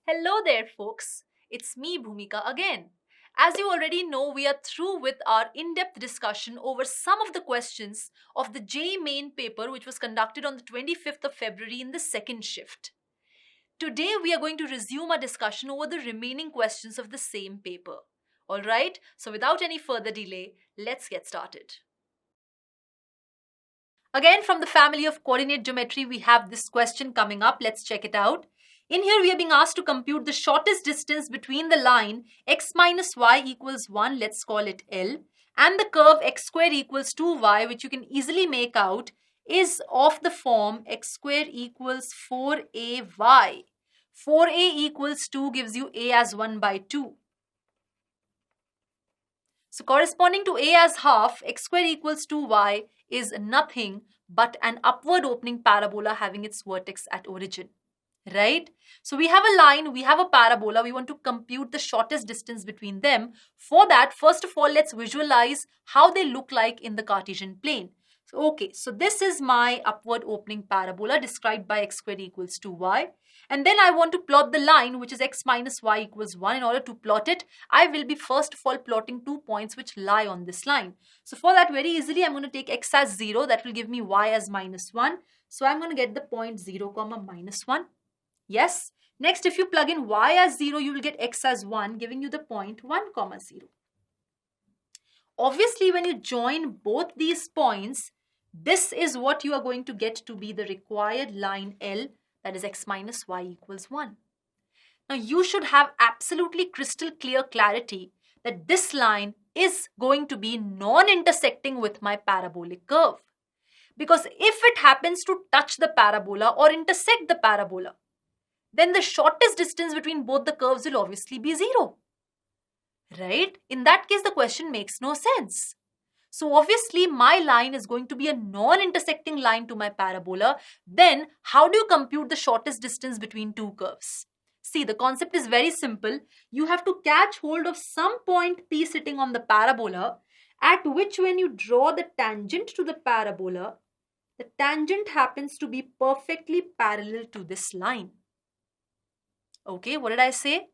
Hello there, folks. It's me, Bhoomika, again. As you already know, we are through with our in depth discussion over some of the questions of the JEE main paper, which was conducted on the 25th of February in the second shift. Today, we are going to resume our discussion over the remaining questions of the same paper. Alright, so without any further delay, let's get started. Again, from the family of coordinate geometry, we have this question coming up. Let's check it out. In here, we are being asked to compute the shortest distance between the line x minus y equals 1, let's call it L, and the curve x square equals 2y, which you can easily make out, is of the form x square equals 4ay. 4a equals 2 gives you a as 1 by 2. So corresponding to a as half, x square equals 2y is nothing but an upward opening parabola having its vertex at origin. Right? So we have a line, we have a parabola, we want to compute the shortest distance between them. For that, first of all, let's visualize how they look like in the Cartesian plane. So this is my upward opening parabola described by x squared equals 2y. And then I want to plot the line which is x minus y equals 1. In order to plot it, I will be first of all plotting 2 points which lie on this line. So for that, very easily, I'm going to take x as 0. That will give me y as minus 1. So I'm going to get the point 0 comma minus 1. Yes. Next, if you plug in y as 0, you will get x as 1, giving you the point 1 comma 0. Obviously, when you join both these points, this is what you are going to get to be the required line L, that is x minus y equals 1. Now, you should have absolutely crystal clear clarity that this line is going to be non-intersecting with my parabolic curve. Because if it happens to touch the parabola or intersect the parabola, then the shortest distance between both the curves will obviously be 0. Right? In that case, the question makes no sense. So obviously, my line is going to be a non-intersecting line to my parabola. Then, how do you compute the shortest distance between two curves? See, the concept is very simple. You have to catch hold of some point P sitting on the parabola, at which when you draw the tangent to the parabola, the tangent happens to be perfectly parallel to this line. Okay, what did I say?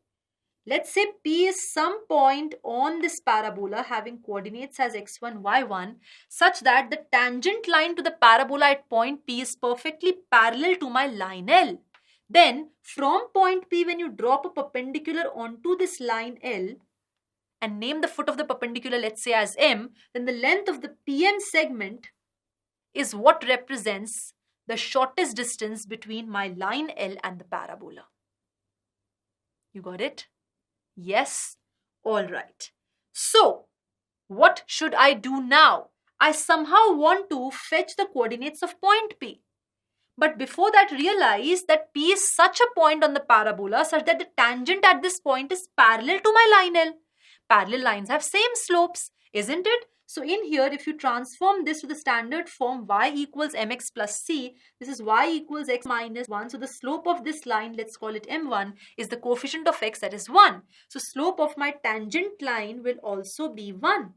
Let's say P is some point on this parabola having coordinates as x1, y1, such that the tangent line to the parabola at point P is perfectly parallel to my line L. Then, from point P, when you drop a perpendicular onto this line L and name the foot of the perpendicular, let's say as M, then the length of the PM segment is what represents the shortest distance between my line L and the parabola. You got it? Yes? Alright. So, what should I do now? I somehow want to fetch the coordinates of point P. But before that, realize that P is such a point on the parabola such that the tangent at this point is parallel to my line L. Parallel lines have same slopes, isn't it? So in here, if you transform this to the standard form y equals mx plus c, this is y equals x minus 1. So the slope of this line, let's call it m1, is the coefficient of x, that is 1. So slope of my tangent line will also be 1.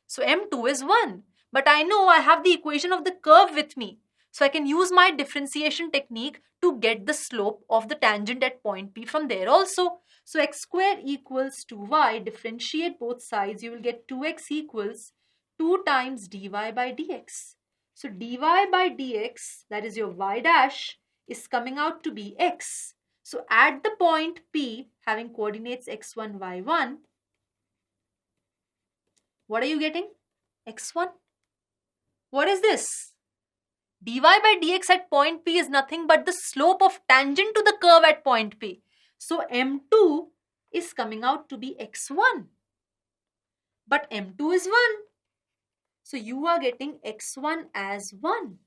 So m2 is 1. But I know I have the equation of the curve with me. So I can use my differentiation technique to get the slope of the tangent at point P from there also. So x square equals 2y, differentiate both sides, you will get 2x equals 2 times dy by dx. So dy by dx, that is your y dash, is coming out to be x. So at the point P having coordinates x1, y1, what are you getting? x1. What is this? Dy by dx at point P is nothing but the slope of tangent to the curve at point P. So m2 is coming out to be x1. But m2 is 1. So you are getting x1 as 1.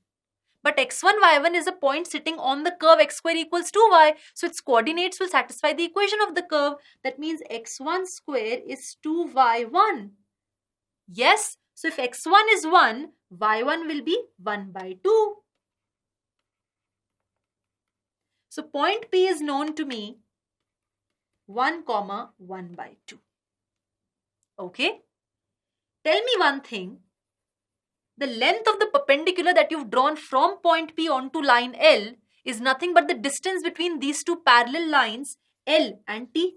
But x1, y1 is a point sitting on the curve x square equals 2y. So its coordinates will satisfy the equation of the curve. That means x1 square is 2y1. Yes. So if x1 is 1, y1 will be 1 by 2. So point P is known to me 1 comma 1 by 2. Okay. Tell me one thing. The length of the perpendicular that you've drawn from point P onto line L is nothing but the distance between these two parallel lines L and T.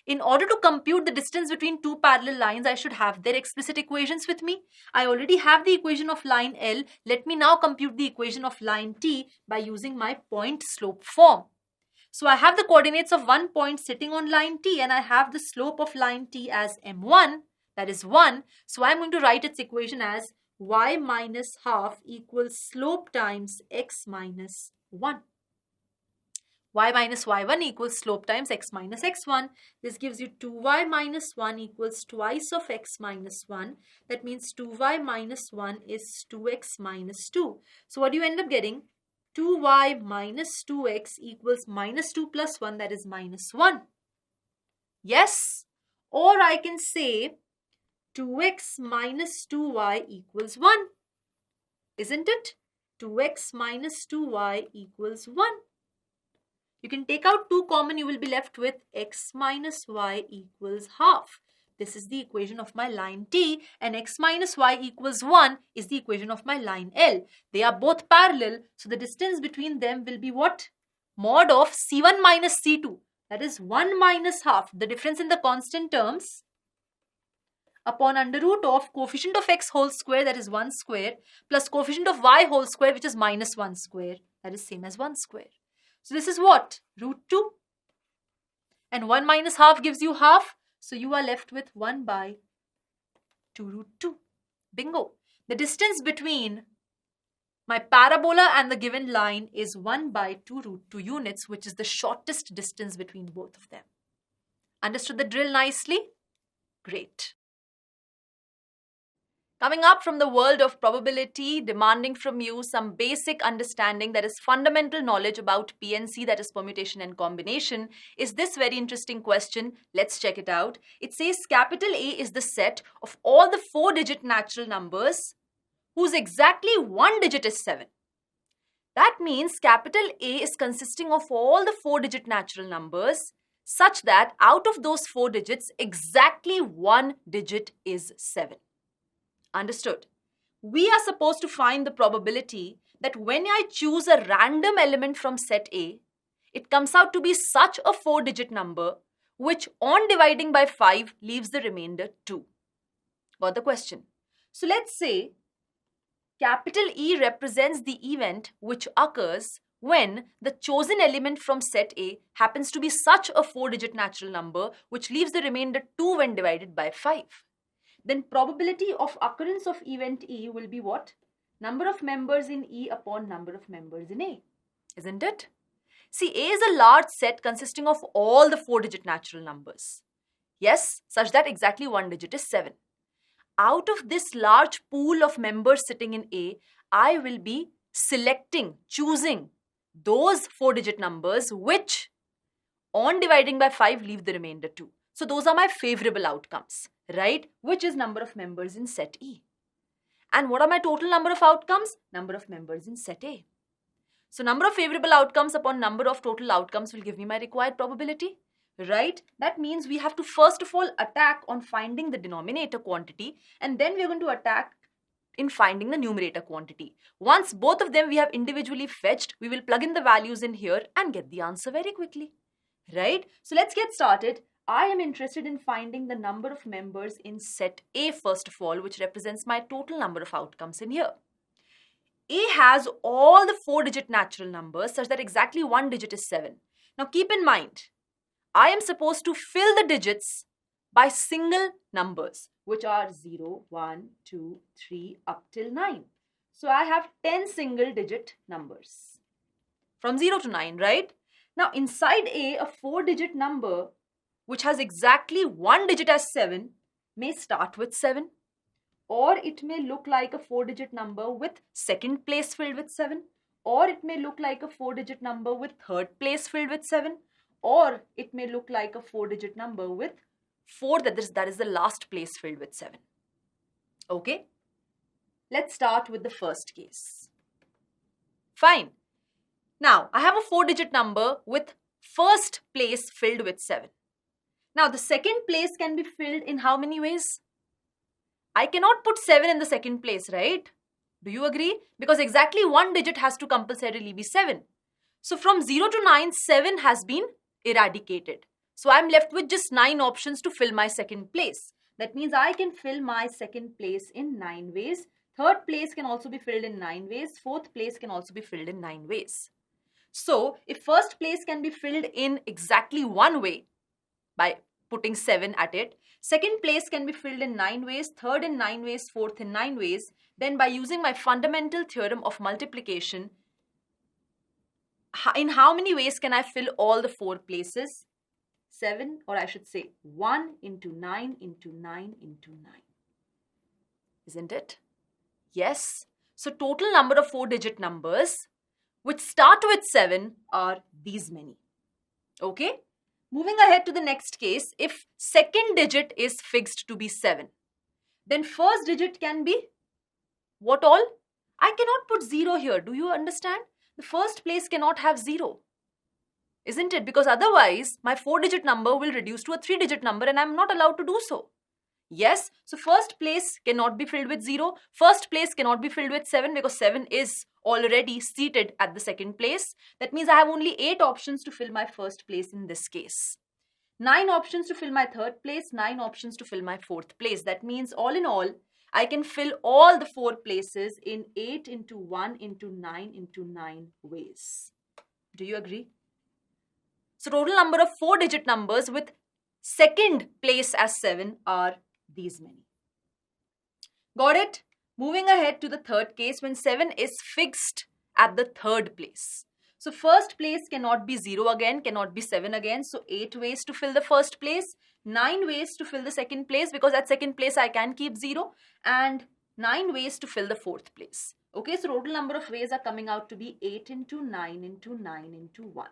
In order to compute the distance between two parallel lines, I should have their explicit equations with me. I already have the equation of line L. Let me now compute the equation of line T by using my point slope form. So I have the coordinates of one point sitting on line T, and I have the slope of line T as m1, that is 1. So I'm going to write its equation as y minus half equals slope times x minus 1. Y minus y1 equals slope times x minus x1. This gives you 2y minus 1 equals twice of x minus 1. That means 2y minus 1 is 2x minus 2. So what do you end up getting? 2y minus 2x equals minus 2 plus 1, that is minus 1. Yes? Or I can say 2x minus 2y equals 1. Isn't it? 2x minus 2y equals 1. You can take out 2 common, you will be left with x minus y equals half. This is the equation of my line T, and x minus y equals 1 is the equation of my line L. They are both parallel, so the distance between them will be what? Mod of C1 minus C2. That is 1 minus half, the difference in the constant terms, upon under root of coefficient of x whole square, that is 1 square, plus coefficient of y whole square, which is minus 1 square. That is same as 1 square. So this is what? Root 2. And 1 minus half gives you half. So you are left with 1 by 2 root 2. Bingo. The distance between my parabola and the given line is 1 by 2 root 2 units, which is the shortest distance between both of them. Understood the drill nicely? Great. Coming up from the world of probability, demanding from you some basic understanding, that is fundamental knowledge about PNC, that is permutation and combination, is this very interesting question. Let's check it out. It says capital A is the set of all the 4-digit natural numbers whose exactly one digit is 7. That means capital A is consisting of all the 4-digit natural numbers such that out of those 4 digits, exactly one digit is 7. Understood? We are supposed to find the probability that when I choose a random element from set A, it comes out to be such a 4-digit number which on dividing by 5 leaves the remainder 2. Got the question? So let's say capital E represents the event which occurs when the chosen element from set A happens to be such a 4-digit natural number which leaves the remainder 2 when divided by 5. Then probability of occurrence of event E will be what? Number of members in E upon number of members in A. Isn't it? See, A is a large set consisting of all the 4-digit natural numbers. Yes, such that exactly one digit is 7. Out of this large pool of members sitting in A, I will be selecting, choosing those 4-digit numbers which on dividing by 5 leave the remainder 2. So those are my favorable outcomes, right? Which is number of members in set E. And what are my total number of outcomes? Number of members in set A. So number of favorable outcomes upon number of total outcomes will give me my required probability, right? That means we have to first of all attack on finding the denominator quantity, and then we are going to attack in finding the numerator quantity. Once both of them we have individually fetched, we will plug in the values in here and get the answer very quickly, right? So let's get started. I am interested in finding the number of members in set A first of all, which represents my total number of outcomes in here. A has all the 4-digit natural numbers such that exactly one digit is 7. Now keep in mind, I am supposed to fill the digits by single numbers, which are 0, 1, 2, 3 up till 9. So I have 10 single digit numbers from 0 to 9, right? Now inside A 4-digit number which has exactly one digit as 7 may start with 7, or it may look like a 4-digit number with second place filled with 7, or it may look like a 4-digit number with third place filled with 7, or it may look like a 4-digit number with 4, that is the last place filled with 7. Okay, let's start with the first case. Fine. Now I have a 4-digit number with first place filled with 7. Now the second place can be filled in how many ways? I cannot put 7 in the second place, right? Do you agree? Because exactly one digit has to compulsorily be 7. So from 0 to 9, 7 has been eradicated. So I'm left with just 9 options to fill my second place. That means I can fill my second place in 9 ways. Third place can also be filled in 9 ways. Fourth place can also be filled in 9 ways. So if first place can be filled in exactly one way by putting 7 at it, second place can be filled in 9 ways, third in 9 ways, fourth in 9 ways, then by using my fundamental theorem of multiplication, in how many ways can I fill all the 4 places? 7, or I should say 1 into 9 into 9 into 9. Isn't it? Yes. So total number of 4-digit numbers which start with 7 are these many. Okay? Moving ahead to the next case, if second digit is fixed to be 7, then first digit can be what all? I cannot put 0 here. Do you understand? The first place cannot have 0. Isn't it? Because otherwise, my 4-digit number will reduce to a 3-digit number and I'm not allowed to do so. Yes, so first place cannot be filled with 0. First place cannot be filled with 7 because 7 is already seated at the second place. That means I have only 8 options to fill my first place in this case. 9 options to fill my third place, 9 options to fill my fourth place. That means all in all, I can fill all the 4 places in 8 into 1 into 9 into 9 ways. Do you agree? So total number of 4-digit numbers with second place as 7 are these many. Got it? Moving ahead to the third case when 7 is fixed at the third place. So first place cannot be 0 again, cannot be 7 again. So 8 ways to fill the first place, 9 ways to fill the second place because at second place I can keep 0 and 9 ways to fill the fourth place. Okay, so total number of ways are coming out to be 8 into 9 into 9 into 1.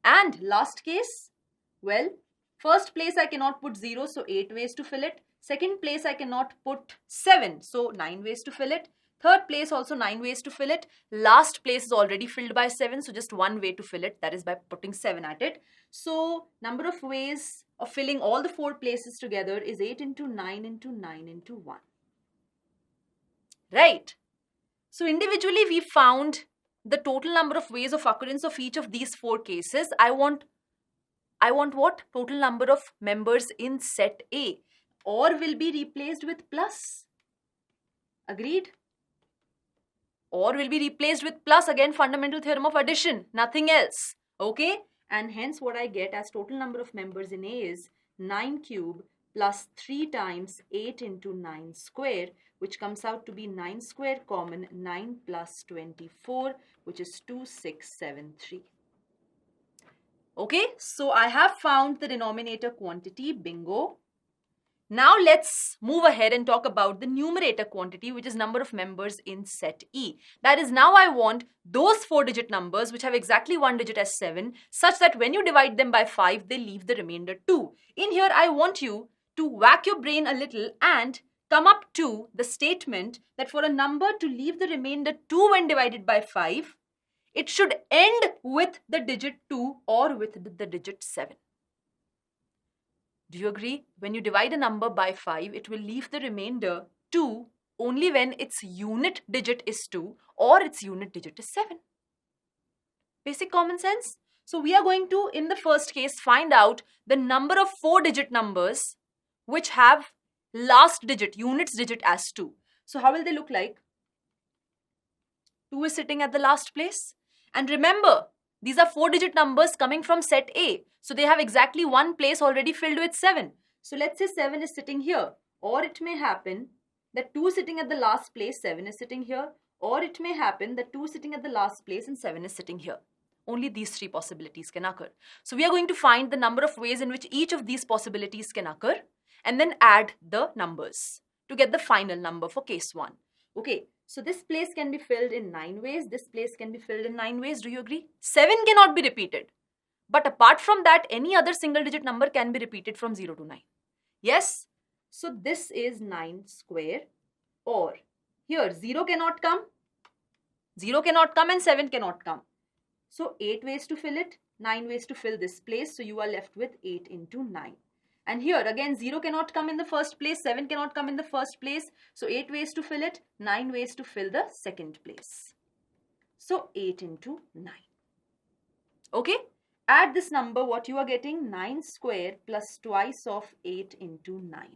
And last case, well, first place I cannot put 0, so 8 ways to fill it. Second place I cannot put 7, so 9 ways to fill it. Third place also 9 ways to fill it. Last place is already filled by 7, so just one way to fill it, that is by putting 7 at it. So number of ways of filling all the 4 places together is 8 into 9 into 9 into 1. Right. So individually we found the total number of ways of occurrence of each of these 4 cases. I want what? Total number of members in set A, or will be replaced with plus. Agreed? Or will be replaced with plus, again fundamental theorem of addition, nothing else. Okay? And hence what I get as total number of members in A is 9 cube plus 3 times 8 into 9 square, which comes out to be 9 square common 9 plus 24, which is 2673. Okay, so I have found the denominator quantity, bingo. Now let's move ahead and talk about the numerator quantity, which is number of members in set E. That is, now I want those 4-digit numbers which have exactly 1 digit as 7, such that when you divide them by 5, they leave the remainder 2. In here, I want you to whack your brain a little and come up to the statement that for a number to leave the remainder 2 when divided by 5, it should end with the digit 2 or with the digit 7. Do you agree? When you divide a number by 5, it will leave the remainder 2 only when its unit digit is 2 or its unit digit is 7. Basic common sense. So we are going to, in the first case, find out the number of 4-digit numbers which have last digit, units digit as 2. So how will they look like? 2 is sitting at the last place. And remember, these are 4-digit numbers coming from set A. So they have exactly one place already filled with 7. So let's say 7 is sitting here. Or it may happen that 2 sitting at the last place, 7 is sitting here. Or it may happen that 2 sitting at the last place and 7 is sitting here. Only these 3 possibilities can occur. So we are going to find the number of ways in which each of these possibilities can occur and then add the numbers to get the final number for case 1. Okay, so this place can be filled in 9 ways. This place can be filled in 9 ways. Do you agree? 7 cannot be repeated. But apart from that, any other single digit number can be repeated from 0 to 9. Yes? So this is 9 square, or here 0 cannot come. 0 cannot come and 7 cannot come. So 8 ways to fill it, 9 ways to fill this place. So you are left with 8 into 9. And here again 0 cannot come in the first place, 7 cannot come in the first place. So 8 ways to fill it, 9 ways to fill the second place. So 8 into 9. Okay? Add this number, what you are getting? 9 square plus twice of 8 into 9.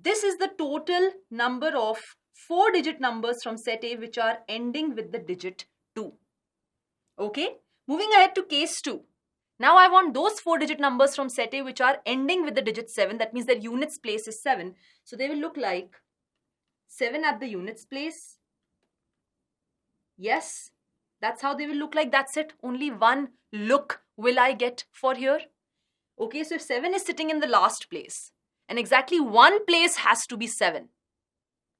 This is the total number of 4-digit numbers from set A which are ending with the digit 2. Okay, moving ahead to case 2. Now I want those 4-digit numbers from set A which are ending with the digit 7. That means their units place is 7. So they will look like 7 at the units place. Yes, that's how they will look like. That's it. Only one look will I get for here. Okay, so if 7 is sitting in the last place, and exactly one place has to be 7.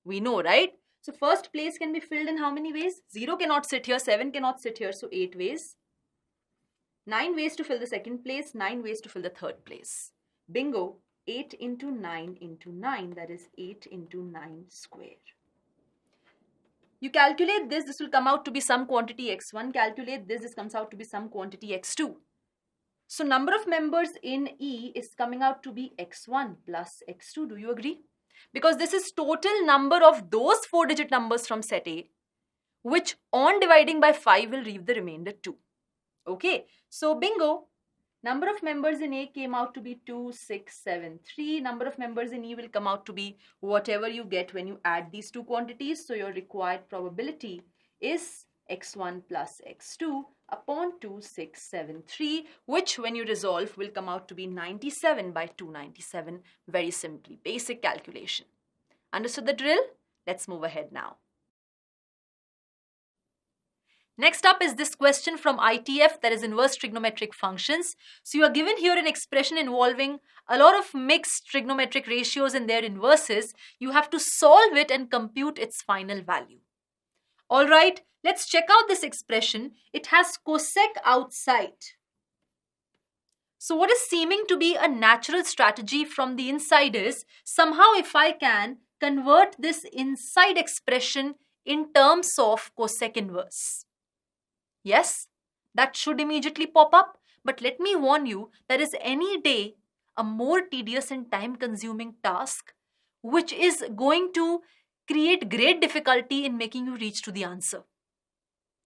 We know, right? So first place can be filled in how many ways? 0 cannot sit here, 7 cannot sit here, so 8 ways. 9 ways to fill the second place, 9 ways to fill the third place. Bingo, 8 into 9 into 9, that is 8 into 9 square. You calculate this, this will come out to be some quantity x1. Calculate this, this comes out to be some quantity x2. So number of members in E is coming out to be x1 plus x2. Do you agree? Because this is total number of those 4-digit numbers from set A, which on dividing by 5 will leave the remainder 2. Okay, so bingo, number of members in A came out to be 2, 6, 7, 3. Number of members in E will come out to be whatever you get when you add these two quantities. So your required probability is x1 plus x2 upon 2, 6, 7, 3, which when you resolve will come out to be 97 by 297. Very simply, basic calculation. Understood the drill? Let's move ahead now. Next up is this question from ITF, that is inverse trigonometric functions. So you are given here an expression involving a lot of mixed trigonometric ratios and their inverses. You have to solve it and compute its final value. Alright, let's check out this expression. It has cosec outside. So what is seeming to be a natural strategy from the inside is, somehow if I can convert this inside expression in terms of cosec inverse. Yes, that should immediately pop up. But let me warn you, there is any day a more tedious and time-consuming task which is going to create great difficulty in making you reach to the answer.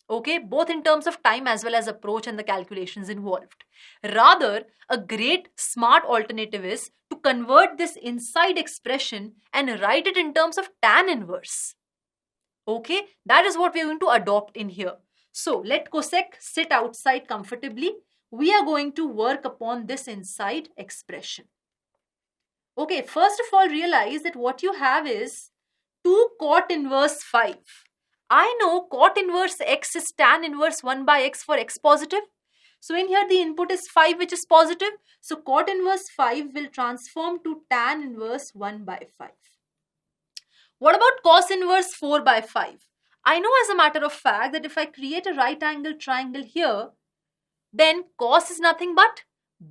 Okay, both in terms of time as well as approach and the calculations involved. Rather, a great smart alternative is to convert this inside expression and write it in terms of tan inverse. Okay, that is what we are going to adopt in here. So let cosec sit outside comfortably. We are going to work upon this inside expression. Okay, first of all, realize that what you have is 2 cot inverse 5. I know cot inverse x is tan inverse 1 by x for x positive. So in here the input is 5 which is positive. So cot inverse 5 will transform to tan inverse 1 by 5. What about cos inverse 4 by 5? I know as a matter of fact that if I create a right angle triangle here, then cos is nothing but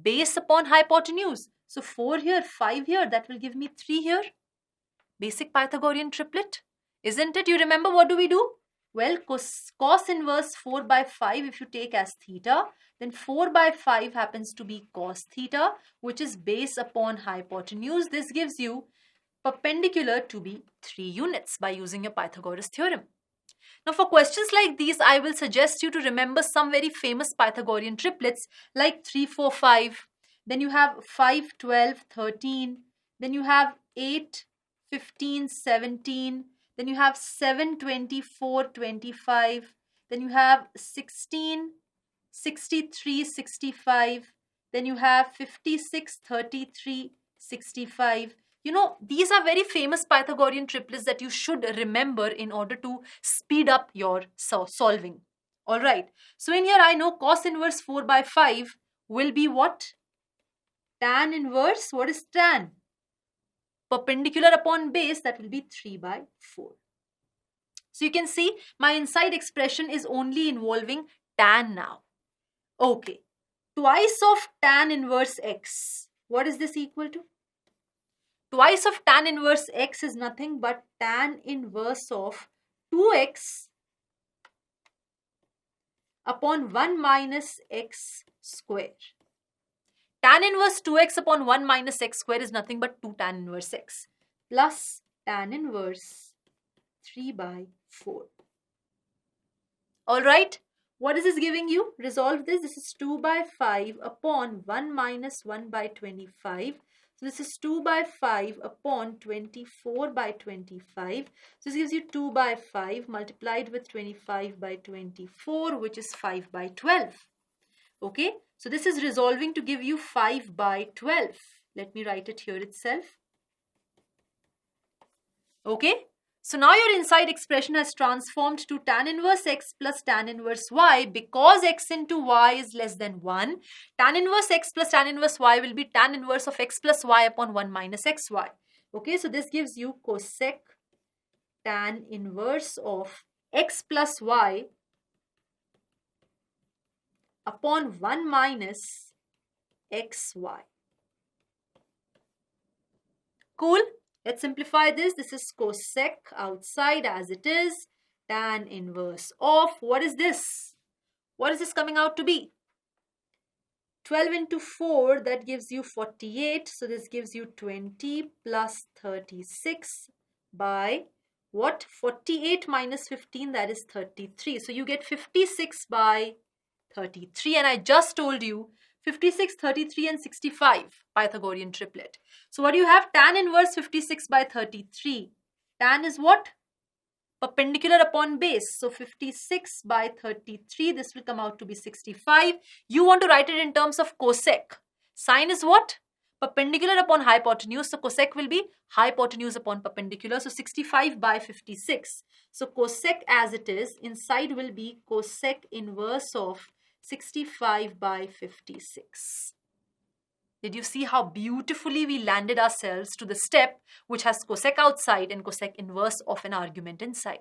base upon hypotenuse. So 4 here, 5 here, that will give me 3 here. Basic Pythagorean triplet, isn't it? You remember what do we do? Well, cos inverse 4 by 5 if you take as theta, then 4 by 5 happens to be cos theta, which is base upon hypotenuse. This gives you perpendicular to be 3 units by using your Pythagoras theorem. Now for questions like these, I will suggest you to remember some very famous Pythagorean triplets like 3, 4, 5. Then you have 5, 12, 13. Then you have 8, 15, 17. Then you have 7, 24, 25. Then you have 16, 63, 65. Then you have 56, 33, 65. You know, these are very famous Pythagorean triplets that you should remember in order to speed up your solving. Alright, so in here I know cos inverse 4 by 5 will be what? Tan inverse, what is tan? Perpendicular upon base, that will be 3 by 4. So you can see my inside expression is only involving tan now. Okay, twice of tan inverse x. What is this equal to? Twice of tan inverse x is nothing but tan inverse of 2x upon 1 minus x square. Tan inverse 2x upon 1 minus x square is nothing but 2 tan inverse x plus tan inverse 3 by 4. Alright, What is this giving you? Resolve this. This is 2 by 5 upon 1 minus 1 by 25. So this is 2 by 5 upon 24 by 25. So this gives you 2 by 5 multiplied with 25 by 24, which is 5 by 12. Okay, so this is resolving to give you 5 by 12. Let me write it here itself. Okay, so now your inside expression has transformed to tan inverse x plus tan inverse y. Because x into y is less than 1, tan inverse x plus tan inverse y will be tan inverse of x plus y upon 1 minus xy. Okay, so this gives you cosec tan inverse of x plus y upon 1 minus xy. Cool? Let's simplify this. This is cosec outside as it is, tan inverse of, what is this? What is this coming out to be? 12 into 4, that gives you 48. So this gives you 20 plus 36 by what? 48 minus 15, that is 33. So you get 56 by 33. And I just told you 56, 33 and 65, Pythagorean triplet. So what do you have? Tan inverse 56 by 33. Tan is what? Perpendicular upon base. So 56 by 33, this will come out to be 65. You want to write it in terms of cosec. Sine is what? Perpendicular upon hypotenuse. So cosec will be hypotenuse upon perpendicular. So 65 by 56. So cosec as it is, inside will be cosec inverse of 65 by 56. Did you see how beautifully we landed ourselves to the step which has cosec outside and cosec inverse of an argument inside?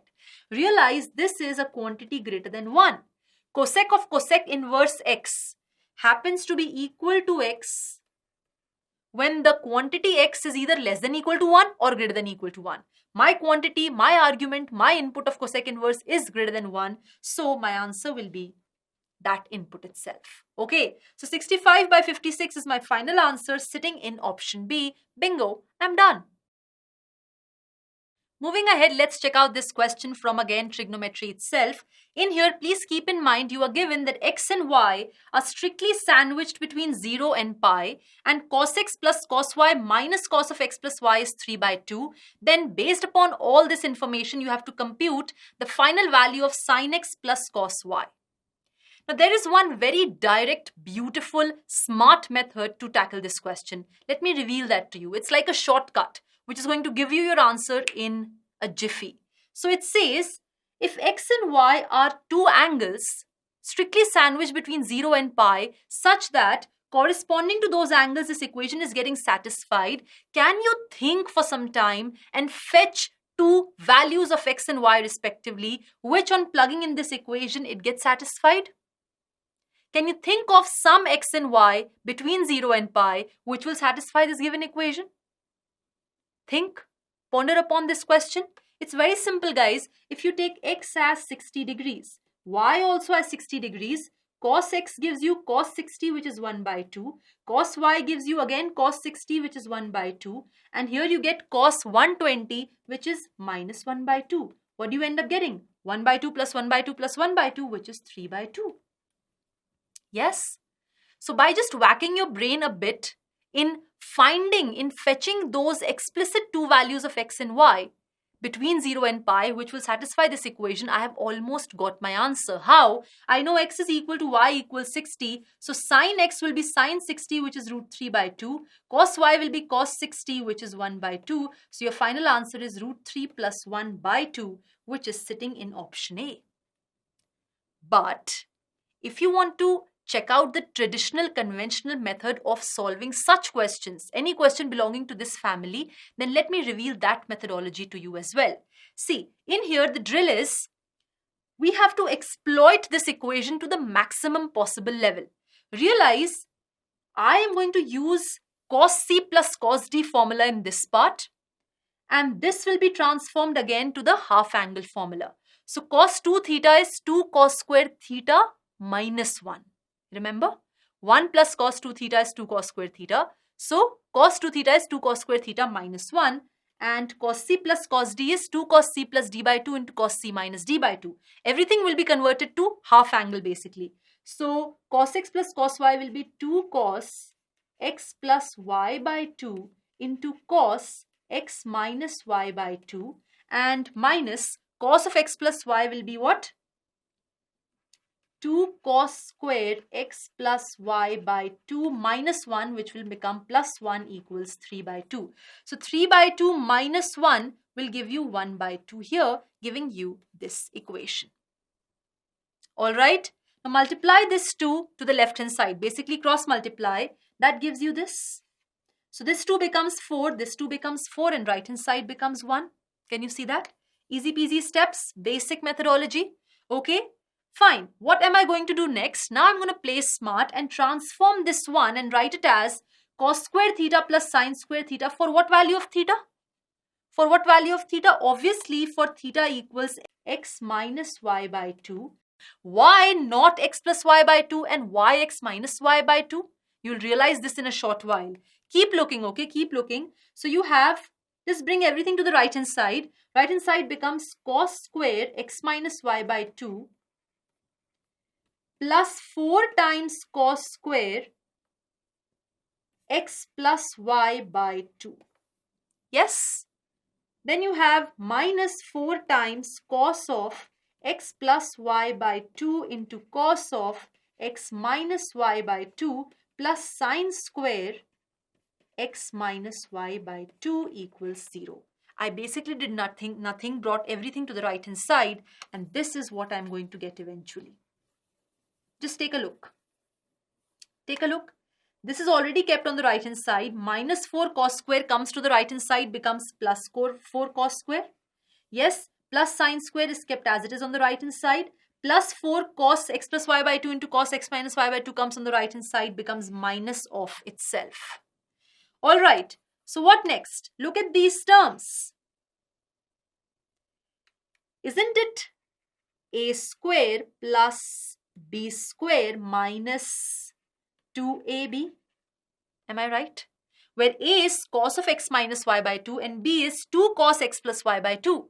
Realize this is a quantity greater than 1. Cosec of cosec inverse x happens to be equal to x when the quantity x is either less than equal to 1 or greater than equal to 1. My quantity, my argument, my input of cosec inverse is greater than 1. So my answer will be that input itself. Okay, so 65 by 56 is my final answer sitting in option B. Bingo, I'm done. Moving ahead, let's check out this question from again trigonometry itself. In here, please keep in mind you are given that x and y are strictly sandwiched between 0 and pi, and cos x plus cos y minus cos of x plus y is 3 by 2. Then based upon all this information, you have to compute the final value of sin x plus cos y. Now, there is one very direct, beautiful, smart method to tackle this question. Let me reveal that to you. It's like a shortcut, which is going to give you your answer in a jiffy. So it says, if x and y are two angles strictly sandwiched between 0 and pi, such that corresponding to those angles this equation is getting satisfied, can you think for some time and fetch two values of x and y respectively, which on plugging in this equation it gets satisfied? Can you think of some x and y between 0 and pi which will satisfy this given equation? Think, ponder upon this question. It's very simple, guys. If you take x as 60 degrees, y also as 60 degrees, cos x gives you cos 60, which is 1 by 2. Cos y gives you again cos 60, which is 1 by 2. And here you get cos 120, which is minus 1 by 2. What do you end up getting? 1 by 2 plus 1 by 2 plus 1 by 2, which is 3 by 2. Yes? So by just whacking your brain a bit in fetching those explicit two values of x and y between 0 and pi, which will satisfy this equation, I have almost got my answer. How? I know x is equal to y equals 60. So sin x will be sin 60, which is root 3 by 2. Cos y will be cos 60, which is 1 by 2. So your final answer is root 3 plus 1 by 2, which is sitting in option A. But if you want to check out the traditional conventional method of solving such questions, any question belonging to this family, then let me reveal that methodology to you as well. See, in here the drill is, we have to exploit this equation to the maximum possible level. Realize, I am going to use cos C plus cos D formula in this part, and this will be transformed again to the half angle formula. So cos 2 theta is 2 cos square theta minus 1. Remember, 1 plus cos 2 theta is 2 cos square theta. So, cos 2 theta is 2 cos square theta minus 1. and cos c plus cos d is 2 cos c plus d by 2 into cos c minus d by 2. Everything will be converted to half angle basically. So cos x plus cos y will be 2 cos x plus y by 2 into cos x minus y by 2, and minus cos of x plus y will be what? 2 cos squared x plus y by 2 minus 1, which will become plus 1 equals 3 by 2. So 3 by 2 minus 1 will give you 1 by 2 here, giving you this equation. Alright, now multiply this 2 to the left hand side. Basically cross multiply. That gives you this. So this 2 becomes 4, this 2 becomes 4, and right hand side becomes 1. Can you see that? Easy peasy steps, basic methodology. Okay, fine. What am I going to do next? Now I'm going to play smart and transform this 1 and write it as cos squared theta plus sin squared theta. For what value of theta? For what value of theta? Obviously for theta equals x minus y by 2. Why not x plus y by 2 and why x minus y by 2? You'll realize this in a short while. Keep looking, okay? Keep looking. So you have, just bring everything to the right hand side. Right hand side becomes cos squared x minus y by 2 plus 4 times cos square x plus y by 2. Yes? Then you have minus 4 times cos of x plus y by 2 into cos of x minus y by 2 plus sin square x minus y by 2 equals 0. I basically did nothing, brought everything to the right hand side, and this is what I'm going to get eventually. Just take a look. Take a look. This is already kept on the right hand side. Minus 4 cos square comes to the right hand side, becomes plus 4 cos square. Yes, plus sin square is kept as it is on the right hand side. Plus 4 cos x plus y by 2 into cos x minus y by 2 comes on the right hand side, becomes minus of itself. Alright, so what next? Look at these terms. Isn't it a square plus b square minus 2ab? Am I right? Where a is cos of x minus y by 2 and b is 2 cos x plus y by 2.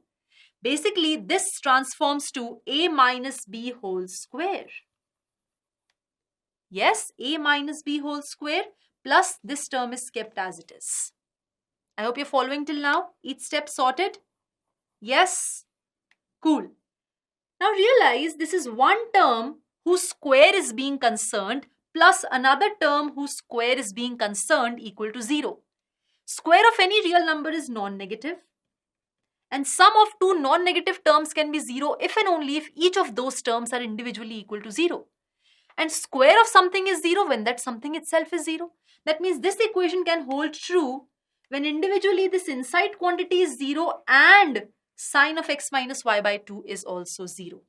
Basically, this transforms to a minus b whole square. Yes, a minus b whole square plus this term is kept as it is. I hope you're following till now. Each step sorted? Yes? Cool. Now realize this is one term whose square is being concerned plus another term whose square is being concerned equal to 0. Square of any real number is non-negative. And sum of two non-negative terms can be 0 if and only if each of those terms are individually equal to 0. And square of something is 0 when that something itself is 0. That means this equation can hold true when individually this inside quantity is 0 and sine of x minus y by 2 is also 0.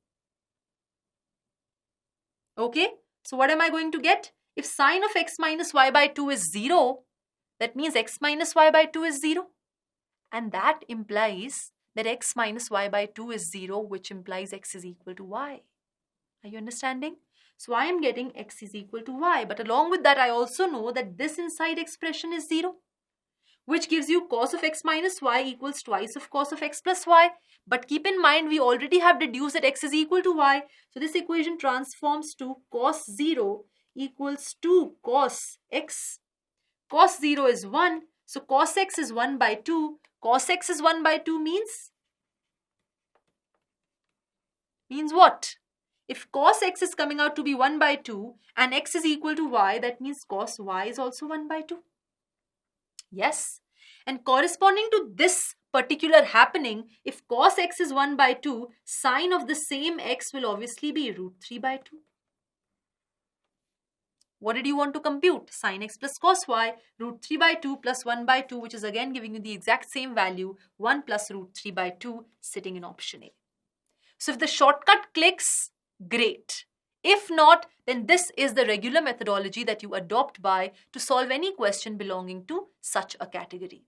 Okay, so what am I going to get? If sine of x minus y by 2 is 0, that means x minus y by 2 is 0. And that implies that x minus y by 2 is 0, which implies x is equal to y. Are you understanding? So I am getting x is equal to y. But along with that, I also know that this inside expression is 0, which gives you cos of x minus y equals twice of cos of x plus y. But keep in mind, we already have deduced that x is equal to y. So this equation transforms to cos 0 equals 2 cos x. Cos 0 is 1. So cos x is 1 by 2. Cos x is 1 by 2 means what? If cos x is coming out to be 1 by 2 and x is equal to y, that means cos y is also 1 by 2. Yes. And corresponding to this particular happening, if cos x is 1 by 2, sine of the same x will obviously be root 3 by 2. What did you want to compute? Sin x plus cos y, root 3 by 2 plus 1 by 2, which is again giving you the exact same value, 1 plus root 3 by 2, sitting in option A. So if the shortcut clicks, great. If not, then this is the regular methodology that you adopt by to solve any question belonging to such a category.